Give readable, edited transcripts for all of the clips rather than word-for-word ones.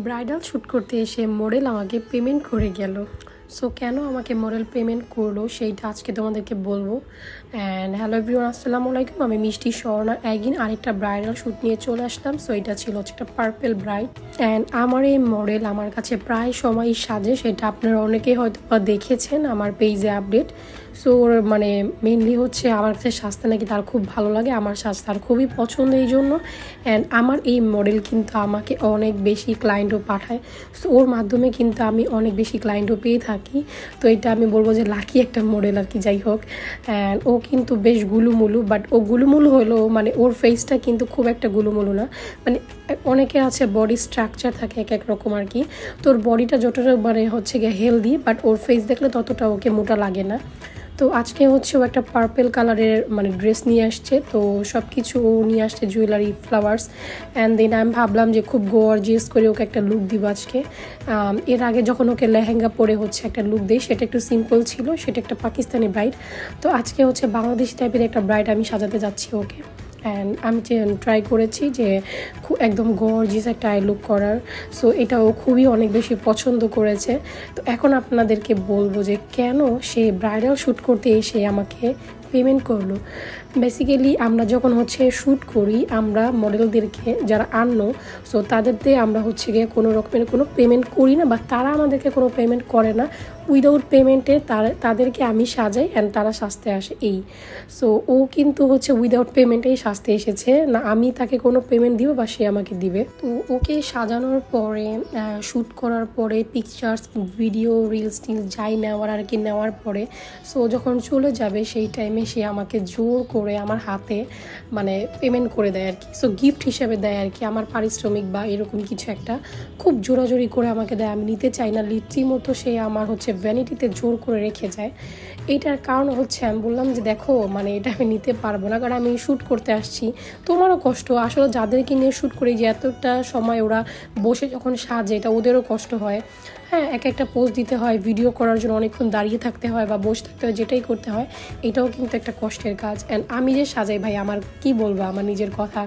Bridal shoot করতে এসে model আমাকে পেমেন্ট করে গেল। সো কেন আমাকে মডেল পেমেন্ট করলো সেইটা আজকে তোমাদেরকে বলবো। অ্যান্ড হ্যালো এভরিওয়ান, আসসালামু আলাইকুম। আমি মিষ্টি স্বর্ণা অ্যাগিন আরেকটা ব্রাইডাল শ্যুট নিয়ে চলে আসলাম। সো এটা ছিল হচ্ছে একটা পার্পেল ব্রাইড। অ্যান্ড আমার এই মডেল আমার কাছে প্রায় সময় সাজে, সেটা আপনারা অনেকেই হয়তো দেখেছেন আমার পেজে আপডেট। সো ওর মানে মেনলি হচ্ছে আমার কাছে সাজতে নাকি তার খুব ভালো লাগে, আমার সাজ তার খুবই পছন্দ এই জন্য। অ্যান্ড আমার এই মডেল কিন্তু আমাকে অনেক বেশি ক্লায়েন্টও পাঠায়। সো ওর মাধ্যমে কিন্তু আমি অনেক বেশি ক্লায়েন্টও পেয়ে থাকি। তো এটা আমি বলবো যে লাকি একটা মডেল আর কি, যাই হোক। অ্যান্ড ও কিন্তু বেশ গুলুমুলু, বাট ও গুলুমুলু হলো মানে ওর ফেসটা কিন্তু খুব একটা গুলুমুলু না। মানে অনেকে আছে বডি স্ট্রাকচার থাকে এক এক রকম আর কি। তো ওর বডিটা যতটা মানে হচ্ছে গিয়ে হেলদি, বাট ওর ফেস দেখলে ততটা ওকে মোটা লাগে না। তো আজকে হচ্ছে ও একটা পার্পেল কালারের মানে ড্রেস নিয়ে আসছে। তো সব কিছু ও নিয়ে আসছে, জুয়েলারি, ফ্লাওয়ার্স। অ্যান্ড দেন আমি ভাবলাম যে খুব গর্জিয়াস করে ওকে একটা লুক দিব আজকে। এর আগে যখন ওকে লেহেঙ্গা পরে হচ্ছে একটা লুক দিই, সেটা একটু সিম্পল ছিল, সেটা একটা পাকিস্তানি ব্রাইড। তো আজকে হচ্ছে বাংলাদেশি টাইপের একটা ব্রাইড আমি সাজাতে যাচ্ছি ওকে। অ্যান্ড আমি ট্রাই করেছি যে একদম গর্জিয়াস একটা আই লুক করার। সো এটাও খুবই অনেক বেশি পছন্দ করেছে। তো এখন আপনাদেরকে বলবো যে কেন সে ব্রাইডাল শ্যুট করতে এসে আমাকে পেমেন্ট করলো। বেসিক্যালি আমরা যখন হচ্ছে শ্যুট করি, আমরা মডেলদেরকে যারা আনো, সো তাদের দিয়ে আমরা হচ্ছে গিয়ে কোনো রকমের কোনো পেমেন্ট করি না, বা তারা আমাদেরকে কোনো পেমেন্ট করে না। উইদাউট পেমেন্টে তাদেরকে আমি সাজাই অ্যান্ড তারা সাজতে আসে এই। সো ও কিন্তু হচ্ছে উইদাউট পেমেন্টেই সাজতে এসেছে, না আমি তাকে কোনো পেমেন্ট দিব বা সে আমাকে দিবে। তো ওকে সাজানোর পরে, শ্যুট করার পরে, পিকচার্স, ভিডিও, রিলস টিলস যাই নেওয়ার আর কি নেওয়ার পরে, সো যখন চলে যাবে সেই টাইমে সে আমাকে জোর করে আমার হাতে মানে পেমেন্ট করে দেয় আর কি। সো গিফট হিসেবে দেয় আর কি, আমার পারিশ্রমিক বা এরকম কিছু একটা খুব জোরাজোরি করে আমাকে দেয়। আমি নিতে চাই না, রীতিমতো সে আমার হচ্ছে ভ্যানিটিতে জোর করে রেখে যায়। এইটার কারণ হচ্ছে আমি বললাম যে দেখো মানে এটা আমি নিতে পারবো না, কারণ আমি শ্যুট করতে আসছি, তোমারও কষ্ট। আসলে যাদেরকে নিয়ে শ্যুট করি যে এতটা সময় ওরা বসে যখন সাজে, এটা ওদেরও কষ্ট হয়। হ্যাঁ, এক একটা পোজ দিতে হয়, ভিডিও করার জন্য অনেকক্ষণ দাঁড়িয়ে থাকতে হয় বা বসে থাকতে হয়, যেটাই করতে হয় এটাও কিন্তু একটা কষ্টের কাজ। অ্যান্ড আমি যে সাজাই ভাই, আমার কি বলবো, আমার নিজের কথা,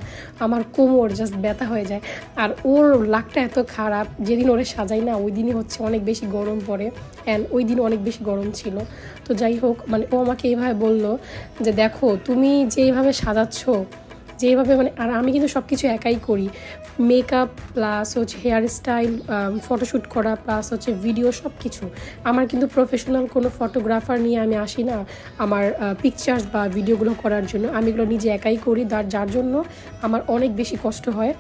আমার কোমর জাস্ট ব্যথা হয়ে যায়। আর ওর লাকটা এত খারাপ, যেদিন ওরে সাজাই না ওই দিনই হচ্ছে অনেক বেশি গরম পড়ে। অ্যান্ড ওই দিন অনেক বেশি গরম ছিল। তো যাই হোক, মানে ও আমাকে এইভাবে বললো যে দেখো তুমি যেইভাবে সাজাচ্ছ, যেভাবে মানে, আর আমি কিন্তু সব কিছু একাই করি, মেকআপ প্লাস হচ্ছে হেয়ার স্টাইল, ফটোশ্যুট করা প্লাস হচ্ছে ভিডিও, সব কিছু। আমার কিন্তু প্রফেশনাল কোনো ফটোগ্রাফার নিয়ে আমি আসি না আমার পিকচার্স বা ভিডিওগুলো করার জন্য। আমি এগুলো নিজে একাই করি, যার জন্য আমার অনেক বেশি কষ্ট হয়।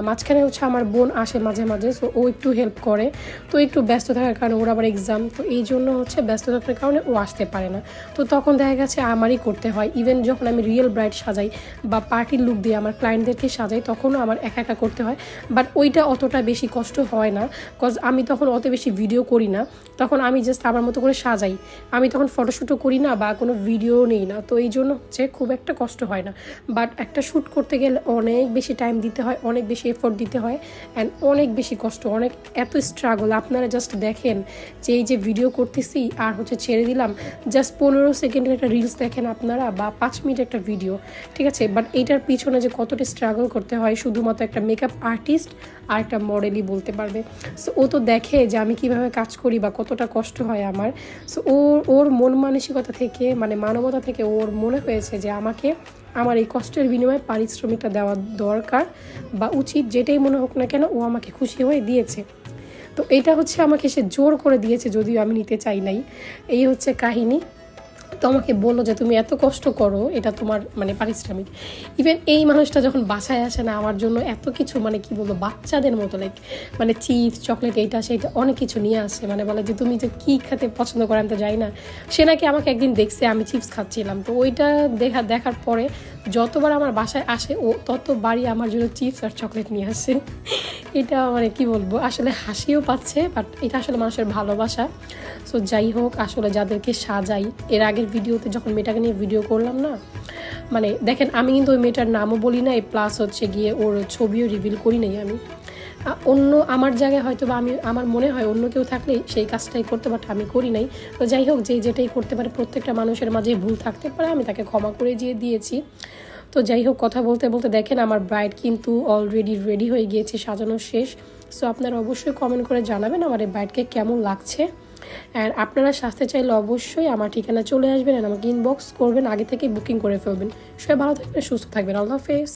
মাঝখানে হচ্ছে আমার বোন আসে মাঝে মাঝে, সো ও একটু হেল্প করে। তো একটু ব্যস্ত থাকার কারণে, ওর আবার এক্সাম, তো এই জন্য হচ্ছে ব্যস্ত থাকার কারণে ও আসতে পারে না। তো তখন দেখা গেছে আমারই করতে হয়। ইভেন যখন আমি রিয়েল ব্রাইড সাজাই বা পার্টির লুক দিয়ে আমার ক্লায়েন্টদেরকে সাজাই, তখনও আমার একা একা করতে হয়। বাট ওইটা অতটা বেশি কষ্ট হয় না, কজ আমি তখন অত বেশি ভিডিও করি না, তখন আমি জাস্ট আমার মতো করে সাজাই। আমি তখন ফটোশ্যুটও করি না বা কোনো ভিডিও নেই না, তো এই জন্য হচ্ছে খুব একটা কষ্ট হয় না। বাট একটা শ্যুট করতে গেলে অনেক বেশি টাইম দিতে হয়, অনেক বেশি এফোর্ট দিতে হয়, অ্যান্ড অনেক বেশি কষ্ট, অনেক এত স্ট্রাগল। আপনারা জাস্ট দেখেন যে এই যে ভিডিও করতেছি আর হচ্ছে ছেড়ে দিলাম, জাস্ট 15 সেকেন্ডের একটা রিলস দেখেন আপনারা, বা 5 মিনিট একটা ভিডিও, ঠিক আছে। বাট এইটার পিছনে যে কতটা স্ট্রাগল করতে হয় শুধুমাত্র একটা মেকআপ আর্টিস্ট আর একটা মডেলই বলতে পারবে। সো ও তো দেখে যে আমি কিভাবে কাজ করি বা কতটা কষ্ট হয় আমার। সো ওর মন মানসিকতা থেকে, মানে মানবতা থেকে ওর মনে হয়েছে যে আমাকে আমার এই কষ্টের বিনিময়ে পারিশ্রমিকটা দেওয়া দরকার বা উচিত, যেটাই মনে হোক না কেন, ও আমাকে খুশি হয়ে দিয়েছে। তো এটা হচ্ছে আমাকে সে জোর করে দিয়েছে, যদিও আমি নিতে চাই নাই। এই হচ্ছে কাহিনী। তো আমাকে বললো যে তুমি এত কষ্ট করো, এটা তোমার মানে পারিশ্রমিক। ইভেন এই মানুষটা যখন বাসায় আসে না, আমার জন্য এত কিছু মানে কি বলবো, বাচ্চাদের মতো লাইক মানে চিপস, চকলেট, এইটা সেইটা অনেক কিছু নিয়ে আসে। মানে বলে যে তুমি যে কী খেতে পছন্দ করো আমি তো যাই না। সে নাকি আমাকে একদিন দেখছে আমি চিপস খাচ্ছিলাম, তো ওইটা দেখার পরে যতবার আমার বাসায় আসে ও ততবারই আমার জন্য চিপস আর চকলেট নিয়ে আসে। এটা মানে কি বলবো, আসলে হাসিও পাচ্ছে, বাট এটা আসলে মানুষের ভালোবাসা। সো যাই হোক, আসলে যাদেরকে সাজাই, এর আগের ভিডিওতে যখন মেয়েটাকে নিয়ে ভিডিও করলাম না, মানে দেখেন আমি কিন্তু ওই মেয়েটার নামও বলি নাই, প্লাস হচ্ছে গিয়ে ওর ছবিও রিভিল করি নাই আমি। অন্য আমার জায়গায় হয়তো বা আমার মনে হয় অন্য কেউ থাকলে সেই কাজটাই করতে, বাট আমি করি নাই। তো যাই হোক, যেটাই করতে পারে, প্রত্যেকটা মানুষের মাঝে ভুল থাকতে পারে, আমি তাকে ক্ষমা করে দিয়েছি। তো যাই হোক, কথা বলতে বলতে দেখেন আমার ব্রাইড কিন্তু অলরেডি রেডি হয়ে গিয়েছে, সাজানো শেষ। সো আপনারা অবশ্যই কমেন্ট করে জানাবেন আমার এই বাইটকে কেমন লাগছে। অ্যান্ড আপনারা সাজতে চাইলে অবশ্যই আমার ঠিকানা চলে আসবেন, আর আমাকে ইনবক্স করবেন, আগে থেকে বুকিং করে ফেলবেন। সবাই ভালো থাকবেন, সুস্থ থাকবেন। আল্লাহ হাফেজ।